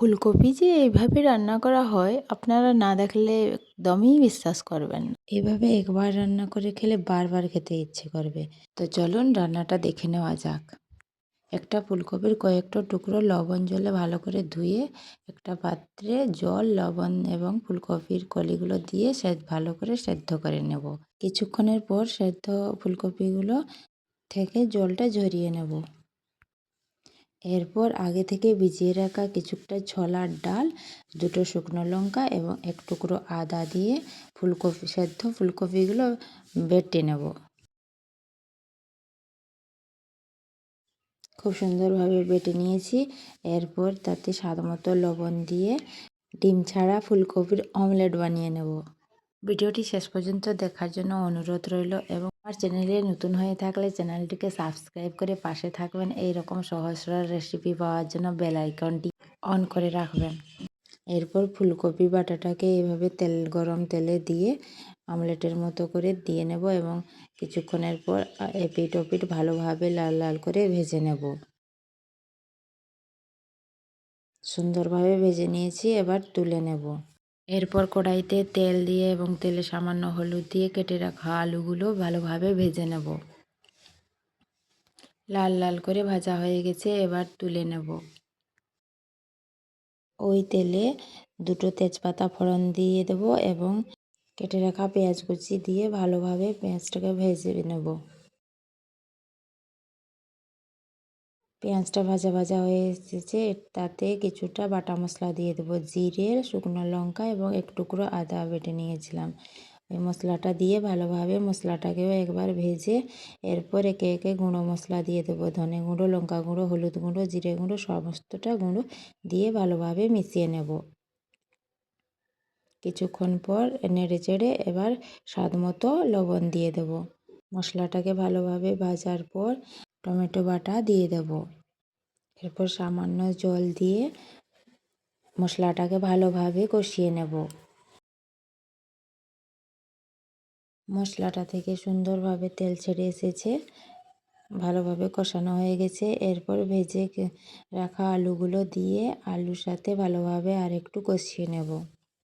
ফুলকপি যে এইভাবে রান্না করা হয় আপনারা না দেখলে একদমই বিশ্বাস করবেন না। এভাবে একবার রান্না করে খেলে বারবার খেতে ইচ্ছে করবে। তো চলুন রান্নাটা দেখে নেওয়া যাক। একটা ফুলকপির কয়েকটা টুকরো লবণ জলে ভালো করে ধুয়ে একটা পাত্রে জল, লবণ এবং ফুলকপির কলিগুলো দিয়ে ভালো করে সেদ্ধ করে নেব। কিছুক্ষণের পর সেদ্ধ ফুলকপিগুলো থেকে জলটা ঝরিয়ে নেব। এরপর আগে থেকে ভিজিয়ে রাখা কিছুটা ছোলার ডাল, দুটো শুকনো লঙ্কা এবং এক টুকরো আদা দিয়ে সেদ্ধ ফুলকপিগুলো বেটে নেব। খুব সুন্দরভাবে বেটে নিয়েছি। এরপর তাতে স্বাদমতো লবণ দিয়ে ডিম ছাড়া ফুলকপির অমলেট বানিয়ে নেব। ভিডিওটি শেষ পর্যন্ত দেখার জন্য অনুরোধ রইল এবং আমার চ্যানেলে নতুন হয়ে থাকলে চ্যানেলটিকে সাবস্ক্রাইব করে পাশে থাকবেন। এই রকম সহজ সরল রেসিপি পাওয়ার জন্য বেল আইকনটি অন করে রাখবেন। এরপর ফুলকপি বাটাটাকে এইভাবে গরম তেলে দিয়ে আমলেটের মতো করে দিয়ে নেব এবং কিছুক্ষণের পর এপিট ওপিট ভালোভাবে লাল লাল করে ভেজে নেব। সুন্দরভাবে ভেজে নিয়েছি, এবার তুলে নেব। এরপর কড়াইতে তেল দিয়ে এবং তেলে সামান্য হলুদ দিয়ে কেটে রাখা আলুগুলো ভালোভাবে ভেজে নেব। লাল লাল করে ভাজা হয়ে গেছে, এবার তুলে নেব। ওই তেলে দুটো তেজপাতা ফোড়ন দিয়ে দেব এবং কেটে রাখা পেঁয়াজ কুচি দিয়ে ভালোভাবে পেঁয়াজটাকে ভেজে নেব। পেঁয়াজটা ভাজা ভাজা হয়ে এসেছে, তাতে কিছুটা বাটা মশলা দিয়ে দেবো। জিরে, শুকনো লঙ্কা এবং এক টুকরো আদা বেটে নিয়েছিলাম। ওই মশলাটা দিয়ে ভালোভাবে মশলাটাকেও একবার ভেজে এরপর একে একে গুঁড়ো মশলা দিয়ে দেবো। ধনে গুঁড়ো, লঙ্কা গুঁড়ো, হলুদ গুঁড়ো, জিরে গুঁড়ো সমস্তটা গুঁড়ো দিয়ে ভালোভাবে মিশিয়ে নেব। কিছুক্ষণ পর নেড়ে চেড়ে এবার স্বাদ মতো লবণ দিয়ে দেব। মশলাটাকে ভালোভাবে ভাজার পর টমেটো বাটা দিয়ে দেব। এরপর সামান্য জল দিয়ে মশলাটাকে ভালোভাবে কষিয়ে নেব। মশলাটা থেকে সুন্দরভাবে তেল ছেড়ে এসেছে, ভালোভাবে কষানো হয়ে গেছে। এরপর ভেজে রাখা আলুগুলো দিয়ে আলুর সাথে ভালোভাবে আরেকটু কষিয়ে নেব।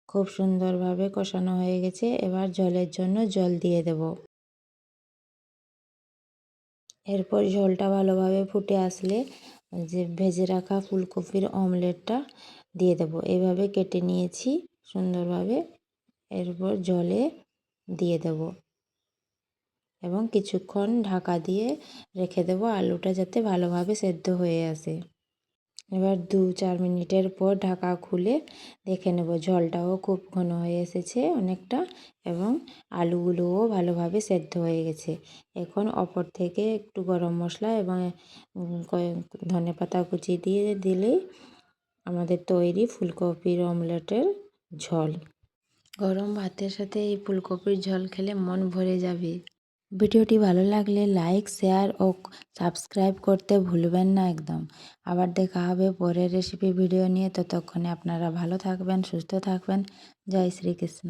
খুব সুন্দরভাবে কষানো হয়ে গেছে, এবার ঝোলের জন্য জল দিয়ে দেব। এরপর ঝোলটা ভালোভাবে ফুটে আসলে যে ভেজে রাখা ফুলকপির অমলেটটা দিয়ে দেব। এইভাবে কেটে নিয়েছি সুন্দরভাবে, এরপর জলে দিয়ে দেব এবং কিছুক্ষণ ঢাকা দিয়ে রেখে দেব আলুটা যাতে ভালোভাবে সেদ্ধ হয়ে আসে। এবার 2-4 মিনিটের পর ঢাকা খুলে দেখে নেব, ঝোলটাও খুব ঘন হয়ে এসেছে অনেকটা এবং আলুগুলোও ভালোভাবে সেদ্ধ হয়ে গেছে। এখন অপর থেকে একটু গরম মশলা এবং ধনেপাতা কুচি দিয়ে দিলেই আমাদের তৈরি ফুলকপির অমলেটের ঝোল। গরম ভাতের সাথে এই ফুলকপির ঝোল খেলে মন ভরে যাবে। ভিডিওটি ভালো লাগলে লাইক, শেয়ার ও সাবস্ক্রাইব করতে ভুলবেন না একদম। আবার দেখা হবে পরের রেসিপি ভিডিও নিয়ে। ততক্ষণে আপনারা ভালো থাকবেন, সুস্থ থাকবেন। জয় শ্রীকৃষ্ণ।